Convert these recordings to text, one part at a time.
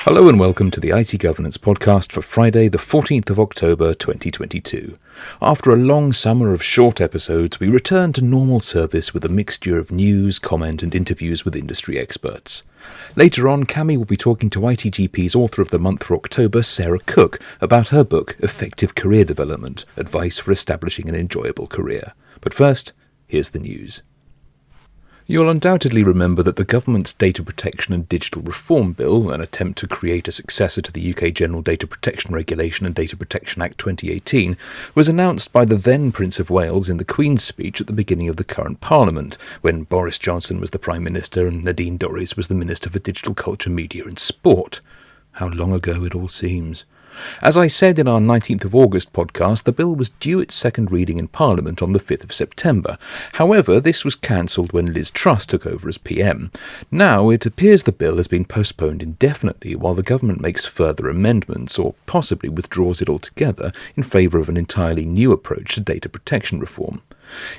Hello and welcome to the IT Governance Podcast for Friday, the 14th of October 2022. After a long summer of short episodes, we return to normal service with a mixture of news, comment and interviews with industry experts. Later on, Cami will be talking to ITGP's author of the month for October, Sarah Cook, about her book, Effective Career Development, Advice for Establishing an Enjoyable Career. But first, here's the news. You'll undoubtedly remember that the government's Data Protection and Digital Reform Bill, an attempt to create a successor to the UK General Data Protection Regulation and Data Protection Act 2018, was announced by the then Prince of Wales in the Queen's speech at the beginning of the current Parliament, when Boris Johnson was the Prime Minister and Nadine Dorries was the Minister for Digital Culture, Media and Sport. How long ago it all seems. As I said in our 19th of August podcast, the bill was due its second reading in Parliament on the 5th of September. However, this was cancelled when Liz Truss took over as PM. Now, it appears the bill has been postponed indefinitely while the government makes further amendments, or possibly withdraws it altogether in favour of an entirely new approach to data protection reform.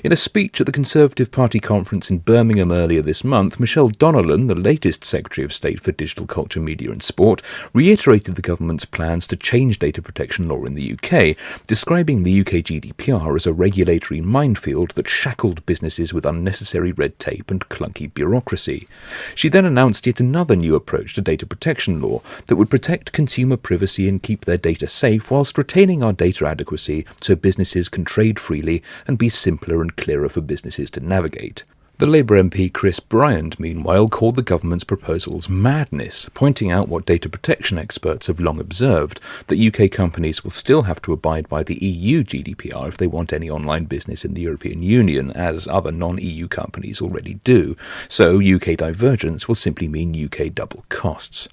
In a speech at the Conservative Party conference in Birmingham earlier this month, Michelle Donnellan, the latest Secretary of State for Digital Culture, Media and Sport, reiterated the government's plans to change data protection law in the UK, describing the UK GDPR as a regulatory minefield that shackled businesses with unnecessary red tape and clunky bureaucracy. She then announced yet another new approach to data protection law that would protect consumer privacy and keep their data safe whilst retaining our data adequacy so businesses can trade freely and be simpler and clearer for businesses to navigate. The Labour MP Chris Bryant, meanwhile, called the government's proposals madness, pointing out what data protection experts have long observed, that UK companies will still have to abide by the EU GDPR if they want any online business in the European Union, as other non-EU companies already do, so UK divergence will simply mean UK double costs.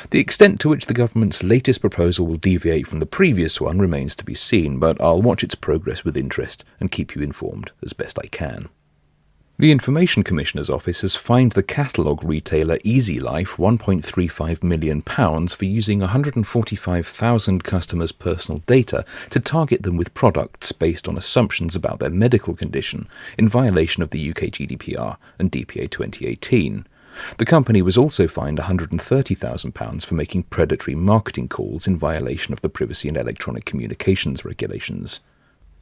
The extent to which the government's latest proposal will deviate from the previous one remains to be seen, but I'll watch its progress with interest and keep you informed as best I can. The Information Commissioner's Office has fined the catalogue retailer Easylife £1.35 million for using 145,000 customers' personal data to target them with products based on assumptions about their medical condition, in violation of the UK GDPR and DPA 2018. The company was also fined £130,000 for making predatory marketing calls in violation of the Privacy and Electronic Communications regulations.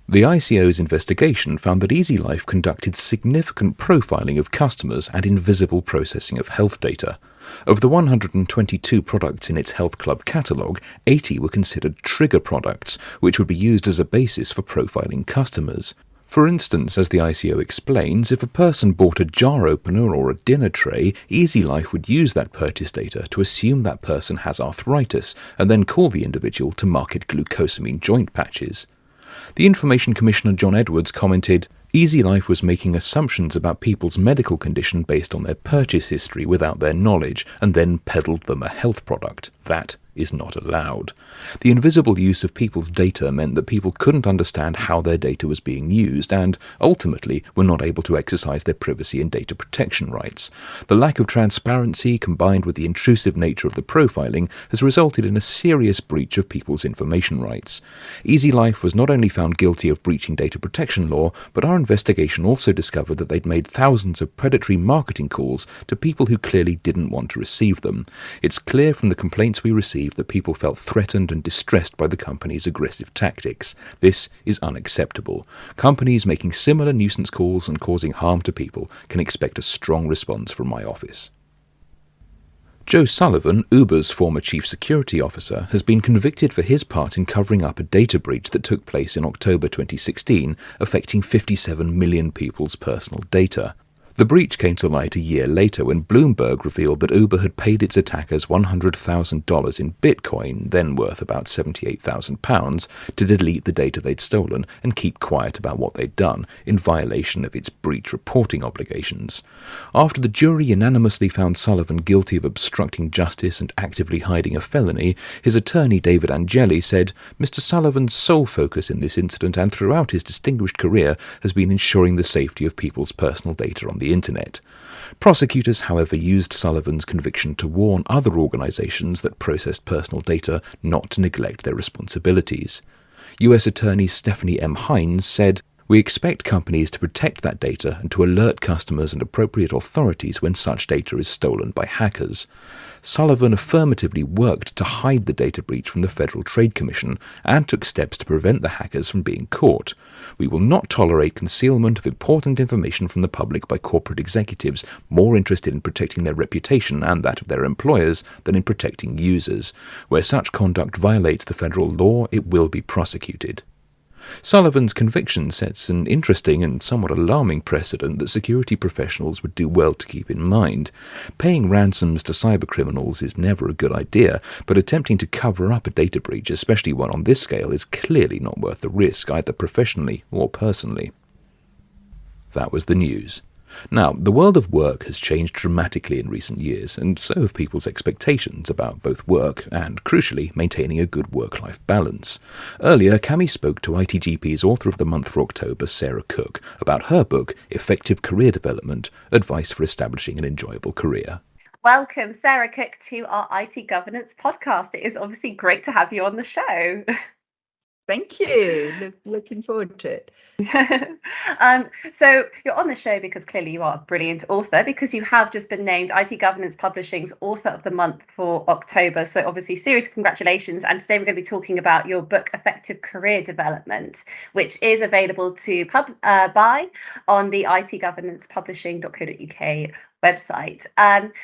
The ICO's investigation found that Easylife conducted significant profiling of customers and invisible processing of health data. Of the 122 products in its Health Club catalogue, 80 were considered trigger products, which would be used as a basis for profiling customers. For instance, as the ICO explains, if a person bought a jar opener or a dinner tray, Easylife would use that purchase data to assume that person has arthritis and then call the individual to market glucosamine joint patches. The Information Commissioner John Edwards commented, Easylife was making assumptions about people's medical condition based on their purchase history without their knowledge and then peddled them a health product. That is not allowed. The invisible use of people's data meant that people couldn't understand how their data was being used and, ultimately, were not able to exercise their privacy and data protection rights. The lack of transparency, combined with the intrusive nature of the profiling, has resulted in a serious breach of people's information rights. Easylife was not only found guilty of breaching data protection law, but our investigation also discovered that they'd made thousands of predatory marketing calls to people who clearly didn't want to receive them. It's clear from the complaints we received that people felt threatened and distressed by the company's aggressive tactics. This is unacceptable. Companies making similar nuisance calls and causing harm to people can expect a strong response from my office. Joe Sullivan, Uber's former chief security officer, has been convicted for his part in covering up a data breach that took place in October 2016, affecting 57 million people's personal data. The breach came to light a year later when Bloomberg revealed that Uber had paid its attackers $100,000 in Bitcoin, then worth about £78,000, to delete the data they'd stolen and keep quiet about what they'd done, in violation of its breach reporting obligations. After the jury unanimously found Sullivan guilty of obstructing justice and actively hiding a felony, his attorney David Angeli said, Mr. Sullivan's sole focus in this incident and throughout his distinguished career has been ensuring the safety of people's personal data on the internet. Prosecutors, however, used Sullivan's conviction to warn other organizations that processed personal data not to neglect their responsibilities. US Attorney Stephanie M. Hines said, We expect companies to protect that data and to alert customers and appropriate authorities when such data is stolen by hackers. Sullivan affirmatively worked to hide the data breach from the Federal Trade Commission and took steps to prevent the hackers from being caught. We will not tolerate concealment of important information from the public by corporate executives more interested in protecting their reputation and that of their employers than in protecting users. Where such conduct violates the federal law, it will be prosecuted. Sullivan's conviction sets an interesting and somewhat alarming precedent that security professionals would do well to keep in mind. Paying ransoms to cybercriminals is never a good idea, but attempting to cover up a data breach, especially one on this scale, is clearly not worth the risk, either professionally or personally. That was the news. Now, the world of work has changed dramatically in recent years, and so have people's expectations about both work and, crucially, maintaining a good work-life balance. Earlier, Cami spoke to ITGP's Author of the Month for October, Sarah Cook, about her book, Effective Career Development, Advice for Establishing an Enjoyable Career. Welcome, Sarah Cook, to our IT Governance podcast. It is obviously great to have you on the show. Thank you. Looking forward to it. So you're on the show because clearly you are a brilliant author, because you have just been named IT Governance Publishing's Author of the Month for October. So obviously, serious congratulations. And today we're going to be talking about your book, Effective Career Development, which is available to buy on the itgovernancepublishing.co.uk website.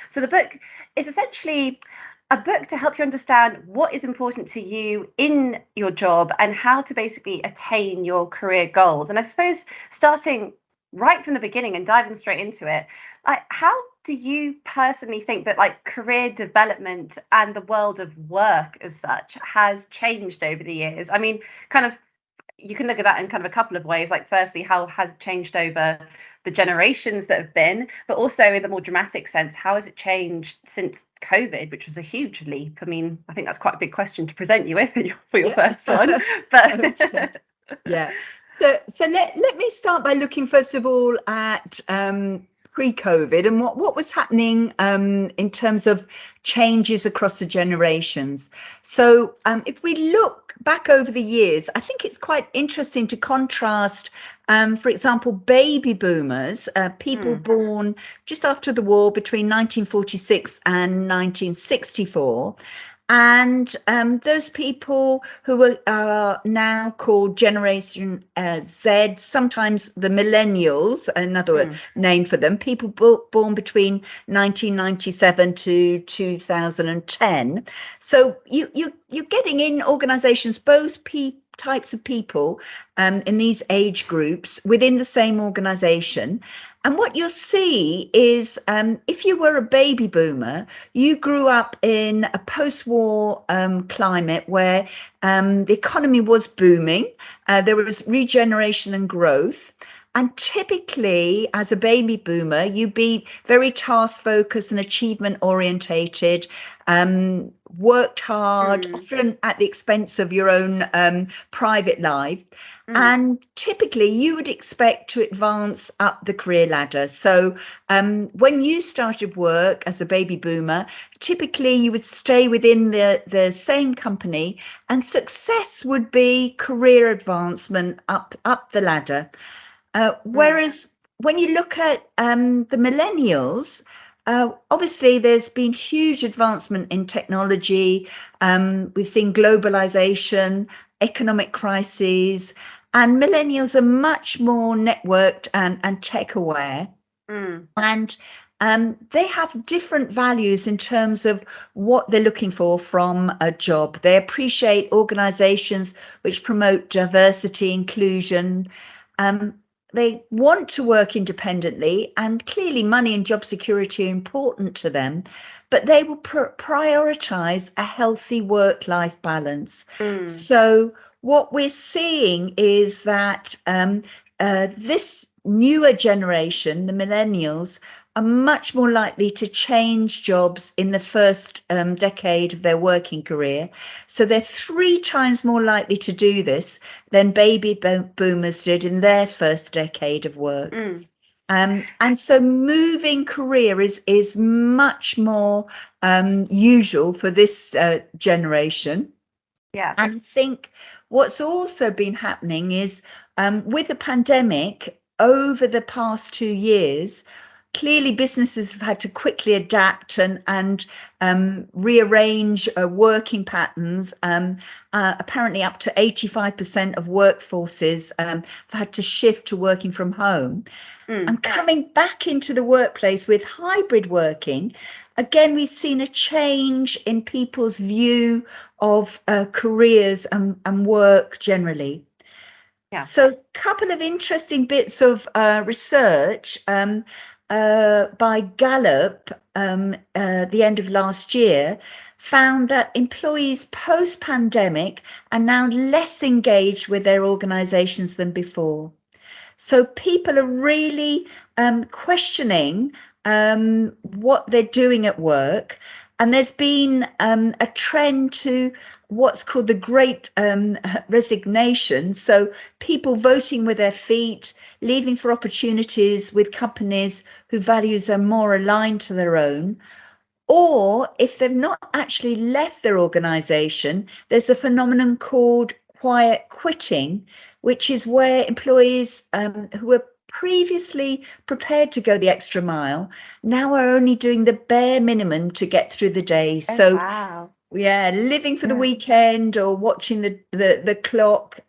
So the book is essentially a book to help you understand what is important to you in your job and how to basically attain your career goals. And I suppose starting right from the beginning and diving straight into it, how do you personally think that career development and the world of work as such has changed over the years? I mean, you can look at that in a couple of ways. Firstly, how has it changed over the generations that have been, but also in the more dramatic sense, how has it changed since COVID, which was a huge leap? I mean, I think that's quite a big question to present you with for your first one. But yeah. So let me start by looking first of all at pre-COVID and what was happening in terms of changes across the generations. So if we look back over the years, I think it's quite interesting to contrast, for example, baby boomers, people born just after the war between 1946 and 1964. And those people who are now called Generation Z, sometimes the millennials, another name for them, people born between 1997 to 2010. So you're getting in organizations, both types of people in these age groups within the same organization. And what you'll see is if you were a baby boomer, you grew up in a post-war climate where the economy was booming. There was regeneration and growth. And typically, as a baby boomer, you'd be very task focused and achievement orientated, worked hard, often at the expense of your own private life. And typically you would expect to advance up the career ladder. So when you started work as a baby boomer, typically you would stay within the same company, and success would be career advancement up the ladder. Whereas when you look at the millennials, obviously there's been huge advancement in technology. We've seen globalization, economic crises, and millennials are much more networked and tech aware. And they have different values in terms of what they're looking for from a job. They appreciate organizations which promote diversity, inclusion. They want to work independently, and clearly money and job security are important to them, but they will prioritize a healthy work-life balance. So what we're seeing is that this newer generation, the millennials, are much more likely to change jobs in the first decade of their working career. So they're 3 times more likely to do this than baby boomers did in their first decade of work. And so moving career is much more usual for this generation. Yeah. And I think what's also been happening is with the pandemic over the past 2 years, clearly businesses have had to quickly adapt and rearrange working patterns. Apparently up to 85% of workforces have had to shift to working from home. And coming back into the workplace with hybrid working, again, we've seen a change in people's view of careers and work generally. Yeah. So a couple of interesting bits of research by Gallup the end of last year found that employees post-pandemic are now less engaged with their organizations than before. So people are really questioning what they're doing at work. And there's been a trend to what's called the great resignation. So people voting with their feet, leaving for opportunities with companies whose values are more aligned to their own. Or if they've not actually left their organization, there's a phenomenon called quiet quitting, which is where employees who were previously prepared to go the extra mile now are only doing the bare minimum to get through the day. So Wow. yeah, living for the weekend or watching the clock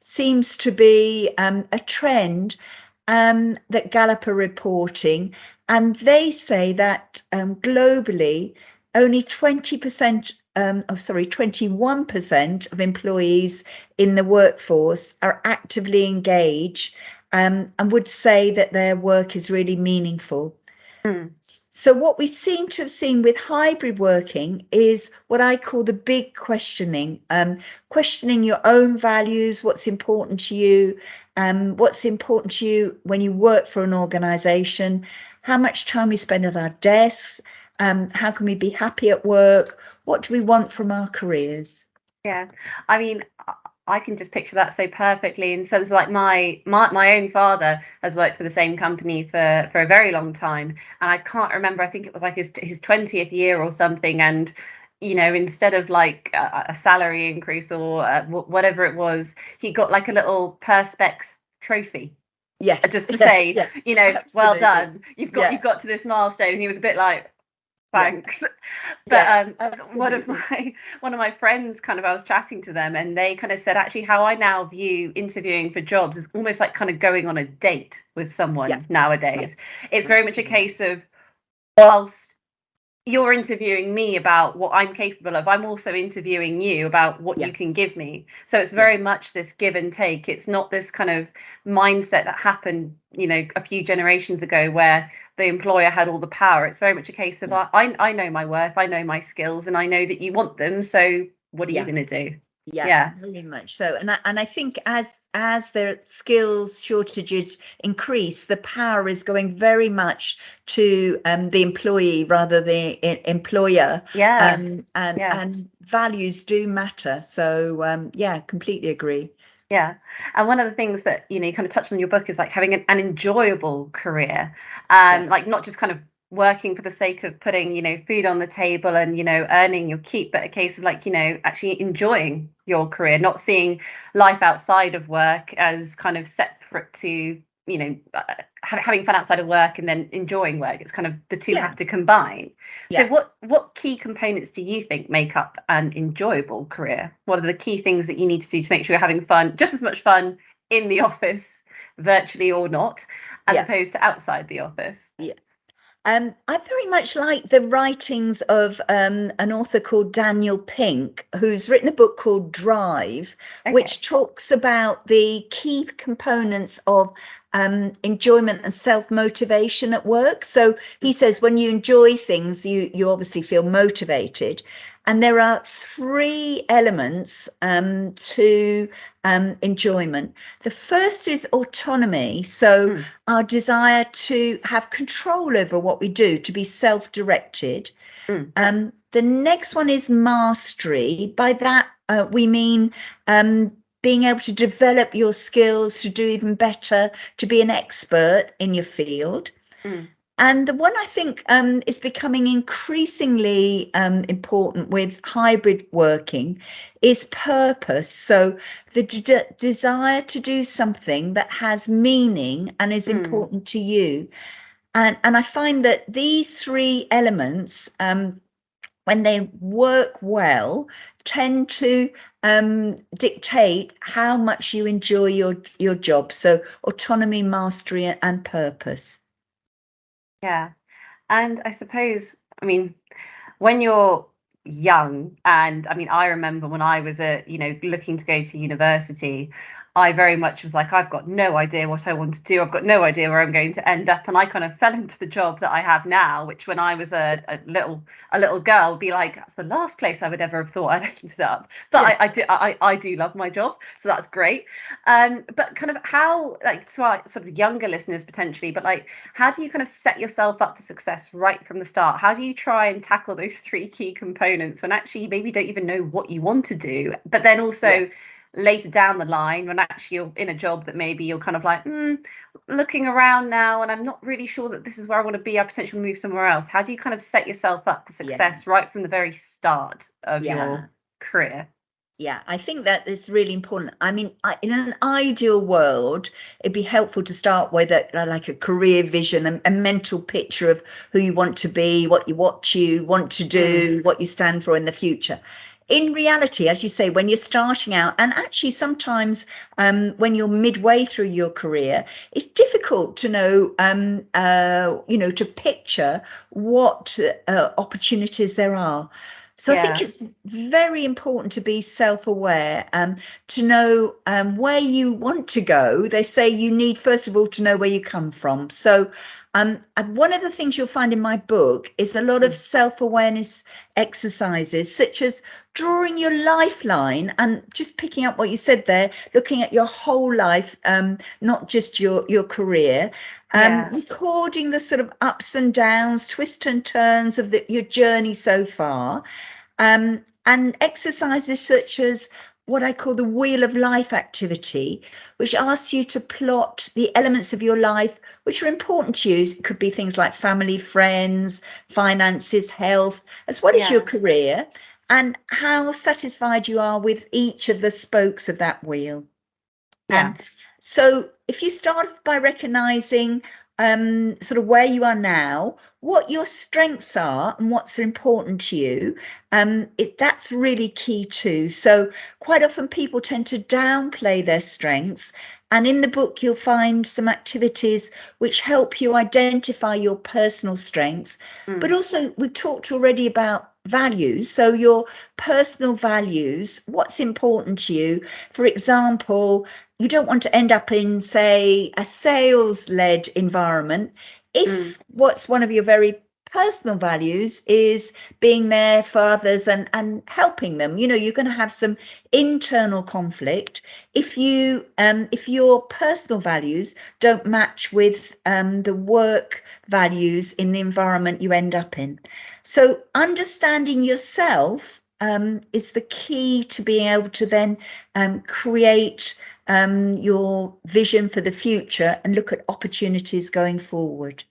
seems to be a trend that Gallup are reporting. And they say that globally, only 21% of employees in the workforce are actively engaged and would say that their work is really meaningful. So what we seem to have seen with hybrid working is what I call the big questioning, questioning your own values, what's important to you, what's important to you when you work for an organization, how much time we spend at our desks, how can we be happy at work, what do we want from our careers? Yeah, I mean, I can just picture that so perfectly in terms of like my own father has worked for the same company for a very long time, and I can't remember. I think it was like his 20th year or something, and instead of like a salary increase or whatever it was, he got like a little Perspex trophy. Yes, Just to say, well absolutely. done, you've got to this milestone. And he was a bit like, thanks. But one of my friends I was chatting to them, and they kind of said, actually, how I now view interviewing for jobs is almost like kind of going on a date with someone nowadays. It's very much a case of, whilst you're interviewing me about what I'm capable of, I'm also interviewing you about what you can give me. So it's very much this give and take. It's not this kind of mindset that happened, a few generations ago where the employer had all the power. It's very much a case of I know my worth, I know my skills, and I know that you want them. So what are you going to do? Yeah, very much so. And I think as their skills shortages increase, the power is going very much to the employee rather than the employer. And values do matter. So completely agree. Yeah. And one of the things that, you kind of touched on in your book is like having an enjoyable career, and like not just kind of working for the sake of putting, food on the table and, earning your keep, but a case of like, actually enjoying your career, not seeing life outside of work as kind of separate to, having fun outside of work and then enjoying work. It's kind of the two have to combine. So what key components do you think make up an enjoyable career? What are the key things that you need to do to make sure you're having fun, just as much fun in the office, virtually or not, as opposed to outside the office? I very much like the writings of an author called Daniel Pink, who's written a book called Drive, which talks about the key components of enjoyment and self-motivation at work. So he says when you enjoy things, you obviously feel motivated. And there are 3 elements to enjoyment. The first is autonomy. So our desire to have control over what we do, to be self-directed. The next one is mastery. By that, we mean being able to develop your skills to do even better, to be an expert in your field. And the one I think is becoming increasingly important with hybrid working is purpose. So the desire to do something that has meaning and is important to you. And I find that these three elements, when they work well, tend to dictate how much you enjoy your job. So autonomy, mastery, and purpose. Yeah. And I suppose, I mean, when you're young, and I mean, I remember when I was looking to go to university, I very much was like, I've got no idea what I want to do. I've got no idea where I'm going to end up. And I kind of fell into the job that I have now, which when I was a little girl, be like, that's the last place I would ever have thought I'd ended up. But I do love my job, so that's great. But kind of how, like, to our sort of younger listeners potentially, but like, how do you kind of set yourself up for success right from the start? How do you try and tackle those three key components when actually you maybe don't even know what you want to do, but then also later down the line when actually you're in a job that maybe you're kind of like, looking around now and I'm not really sure that this is where I want to be, I potentially move somewhere else. How do you kind of set yourself up for success right from the very start of your career? Yeah, I think that is really important. I mean, in an ideal world, it'd be helpful to start with like a career vision, a mental picture of who you want to be, what you want to do, what you stand for in the future. In reality, as you say, when you're starting out, and actually sometimes when you're midway through your career, it's difficult to know, to picture what opportunities there are. So I think it's very important to be self-aware, to know where you want to go. They say you need, first of all, to know where you come from. So one of the things you'll find in my book is a lot of self-awareness exercises, such as drawing your lifeline and just picking up what you said there, looking at your whole life, not just your career. Recording the sort of ups and downs, twists and turns of your journey so far, and exercises such as what I call the Wheel of Life activity, which asks you to plot the elements of your life which are important to you. It could be things like family, friends, finances, health, as well as your career, and how satisfied you are with each of the spokes of that wheel. So if you start by recognizing sort of where you are now, what your strengths are and what's important to you, that's really key too. So quite often people tend to downplay their strengths. And in the book, you'll find some activities which help you identify your personal strengths. But also, we've talked already about values. So your personal values, what's important to you. For example, you don't want to end up in, say, a sales-led environment if what's one of your very personal values is being there for others and helping them. You're going to have some internal conflict if your personal values don't match with the work values in the environment you end up in. So understanding yourself is the key to being able to then create your vision for the future and look at opportunities going forward.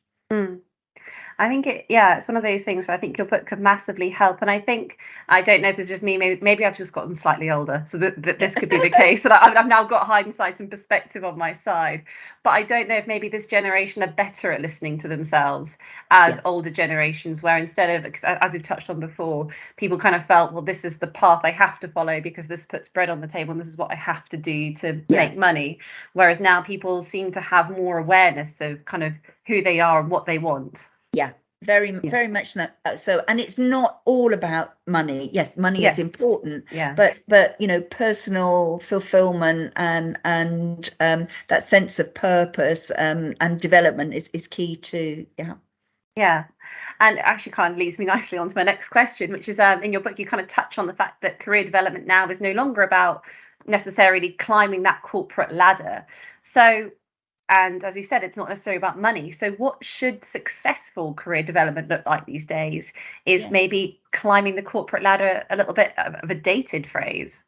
I think it's one of those things where I think your book could massively help. And I think, I don't know if it's just me, maybe I've just gotten slightly older, so that this could be the case. And I've now got hindsight and perspective on my side. But I don't know if maybe this generation are better at listening to themselves as older generations, where instead of, as we've touched on before, people kind of felt, well, this is the path I have to follow because this puts bread on the table and this is what I have to do to make money. Whereas now people seem to have more awareness of kind of who they are and what they want. Very much so. And it's not all about money. Yes, money is important, but personal fulfillment and that sense of purpose and development is key too. And actually kind of leads me nicely on to my next question, which is in your book you kind of touch on the fact that career development now is no longer about necessarily climbing that corporate ladder. So, and as you said, it's not necessarily about money. So what should successful career development look like these days? Is maybe climbing the corporate ladder a little bit of a dated phrase?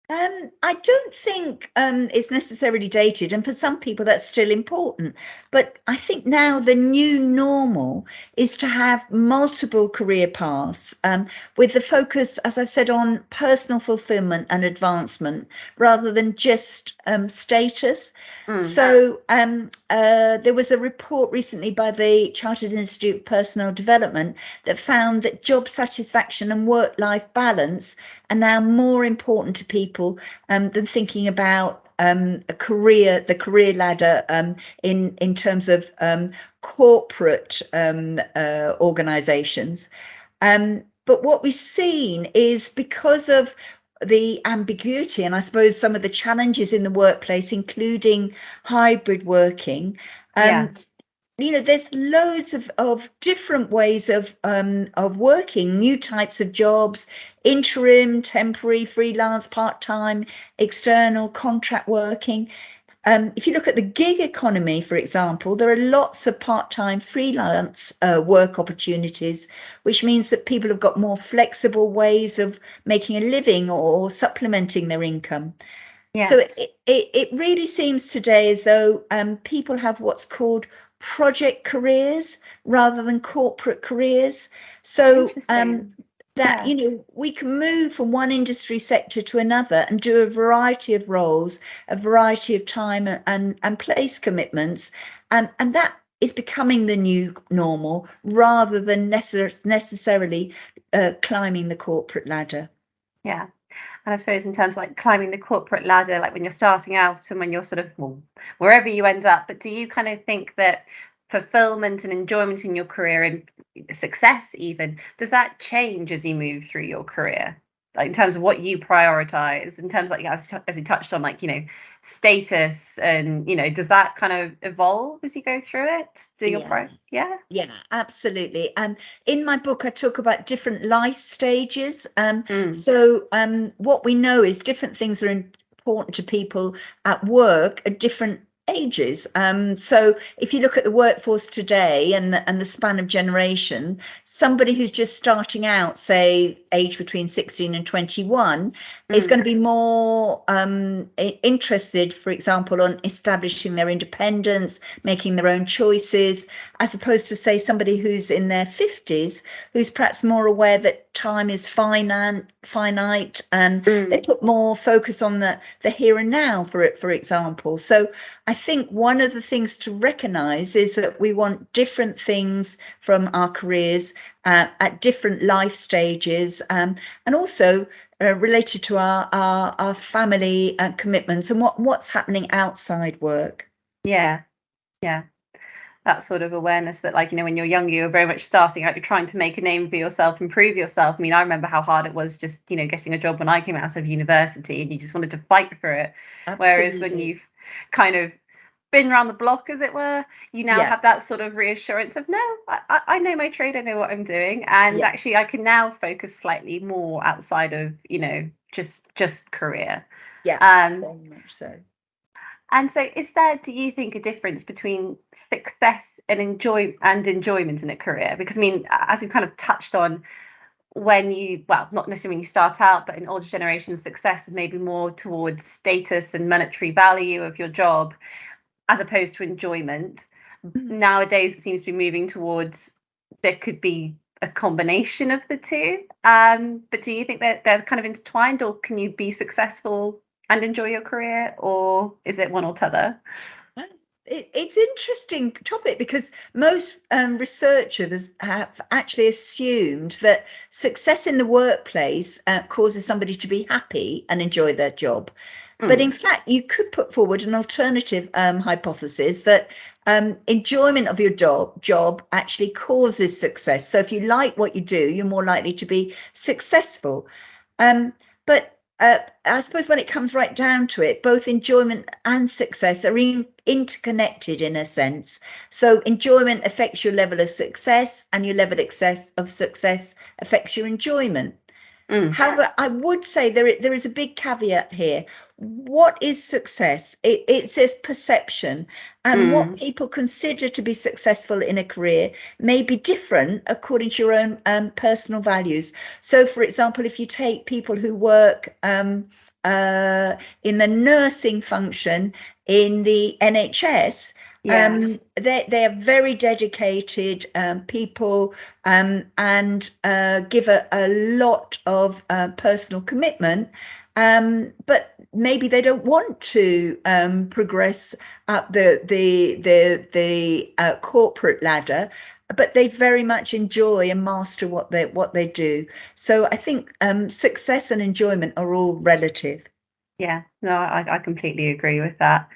I don't think it's necessarily dated, and for some people that's still important. But I think now the new normal is to have multiple career paths, with the focus, as I've said, on personal fulfillment and advancement rather than just status. So there was a report recently by the Chartered Institute of Personal Development that found that job satisfaction and work-life balance are now more important to people than thinking about the career ladder in terms of corporate organizations. But what we've seen is, because of the ambiguity and I suppose some of the challenges in the workplace, including hybrid working, there's loads of different ways of working, new types of jobs, interim, temporary, freelance, part-time, external, contract working. If you look at the gig economy, for example, there are lots of part-time freelance work opportunities, which means that people have got more flexible ways of making a living or supplementing their income. So it really seems today as though people have what's called project careers rather than corporate careers. So that, we can move from one industry sector to another and do a variety of roles, a variety of time and place commitments. And that is becoming the new normal rather than necessarily climbing the corporate ladder. Yeah. And I suppose in terms of like climbing the corporate ladder, like when you're starting out and when you're sort of, well, wherever you end up, but do you kind of think that fulfillment and enjoyment in your career and success even, does that change as you move through your career? Like in terms of what you prioritize, in terms of like, as you touched on, like, status and, does that kind of evolve as you go through it? Yeah, absolutely. In my book, I talk about different life stages. So what we know is different things are important to people at work at different ages. So if you look at the workforce today and the span of generation, somebody who's just starting out, say age between 16 and 21, is going to be more interested, for example, on establishing their independence, making their own choices, as opposed to, say, somebody who's in their 50s, who's perhaps more aware that time is finite, and they put more focus on the here and now, for example. So I think one of the things to recognize is that we want different things from our careers at different life stages, and also related to our family commitments and what's happening outside work. Yeah. That sort of awareness that, like, when you're younger, you're very much starting out, you're trying to make a name for yourself, improve yourself. I mean, I remember how hard it was just, getting a job when I came out of university, and you just wanted to fight for it. Absolutely. Whereas when you've kind of been around the block, as it were, you now have that sort of reassurance of, no, I know my trade, I know what I'm doing. And actually I can now focus slightly more outside of, just career. Very much so. And so do you think, a difference between success and enjoyment in a career? Because I mean, as we've kind of touched on, not necessarily when you start out, but in older generations, success is maybe more towards status and monetary value of your job, as opposed to enjoyment. Nowadays, it seems to be moving towards, there could be a combination of the two. But do you think that they're kind of intertwined, or can you be successful and enjoy your career, or is it one or t'other? It's an interesting topic, because most researchers have actually assumed that success in the workplace causes somebody to be happy and enjoy their job. But in fact, you could put forward an alternative hypothesis that enjoyment of your job actually causes success. So if you like what you do, you're more likely to be successful. But I suppose when it comes right down to it, both enjoyment and success are interconnected in a sense. So enjoyment affects your level of success, and your level of success affects your enjoyment. However, I would say there is a big caveat here. What is success? It says perception, and what people consider to be successful in a career may be different according to your own personal values. So, for example, if you take people who work in the nursing function in the NHS. They're very dedicated people and give a lot of personal commitment. But maybe they don't want to progress up the corporate ladder, but they very much enjoy and master what they do. So I think success and enjoyment are all relative. Yeah, no, I completely agree with that.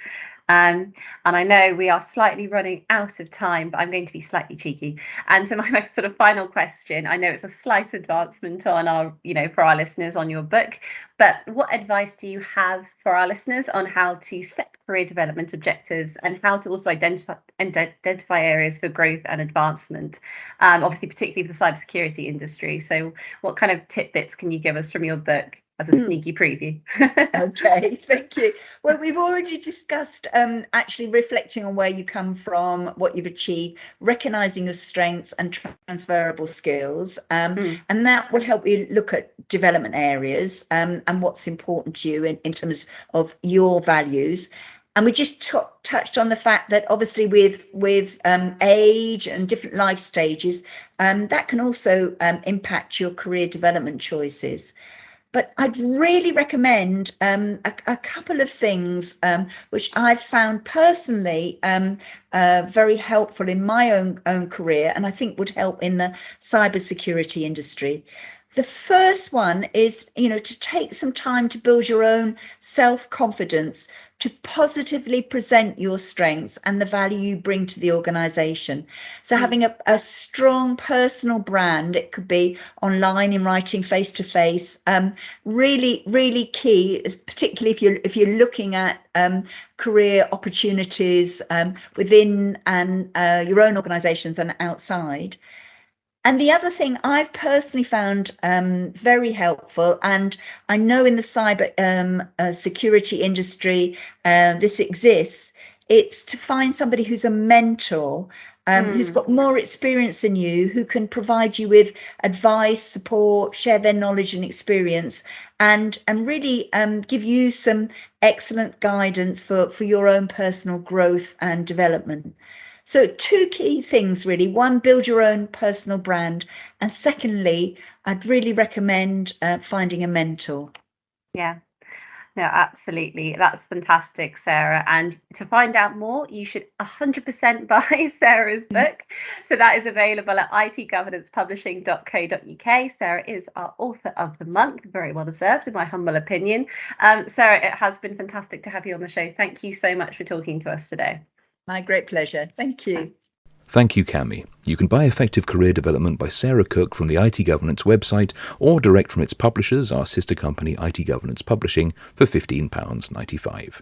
And I know we are slightly running out of time, but I'm going to be slightly cheeky. And so my sort of final question, I know it's a slight advancement on our, for our listeners on your book, but what advice do you have for our listeners on how to set career development objectives and how to also identify areas for growth and advancement, obviously particularly for the cybersecurity industry? So what kind of tidbits can you give us from your book as a sneaky preview? Okay, thank you. Well, we've already discussed actually reflecting on where you come from, what you've achieved, recognizing your strengths and transferable skills. And that will help you look at development areas and what's important to you in terms of your values. And we just touched on the fact that obviously with age and different life stages, that can also impact your career development choices. But I'd really recommend a couple of things which I've found personally very helpful in my own career, and I think would help in the cybersecurity industry. The first one is, to take some time to build your own self-confidence, to positively present your strengths and the value you bring to the organization. So having a strong personal brand, it could be online, in writing, face to face, really, really key, is particularly if you're looking at career opportunities within and your own organizations and outside. And the other thing I've personally found very helpful, and I know in the cyber security industry this exists, it's to find somebody who's a mentor, who's got more experience than you, who can provide you with advice, support, share their knowledge and experience, and really give you some excellent guidance for your own personal growth and development. So 2 key things, really. 1, build your own personal brand. And secondly, I'd really recommend finding a mentor. Yeah, no, absolutely. That's fantastic, Sarah. And to find out more, you should 100% buy Sarah's book. So that is available at itgovernancepublishing.co.uk. Sarah is our author of the month. Very well deserved, in my humble opinion. Sarah, it has been fantastic to have you on the show. Thank you so much for talking to us today. My great pleasure. Thank you. Thank you, Cami. You can buy Effective Career Development by Sarah Cook from the IT Governance website or direct from its publishers, our sister company IT Governance Publishing, for £15.95.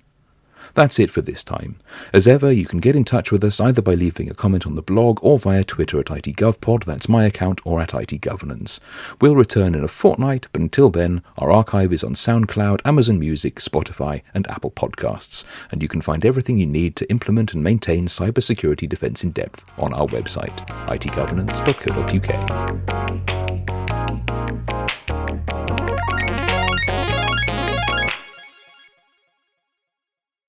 That's it for this time. As ever, you can get in touch with us either by leaving a comment on the blog or via Twitter at ITGovPod, that's my account, or at IT Governance. We'll return in a fortnight, but until then, our archive is on SoundCloud, Amazon Music, Spotify, and Apple Podcasts, and you can find everything you need to implement and maintain cybersecurity defense in depth on our website, itgovernance.co.uk.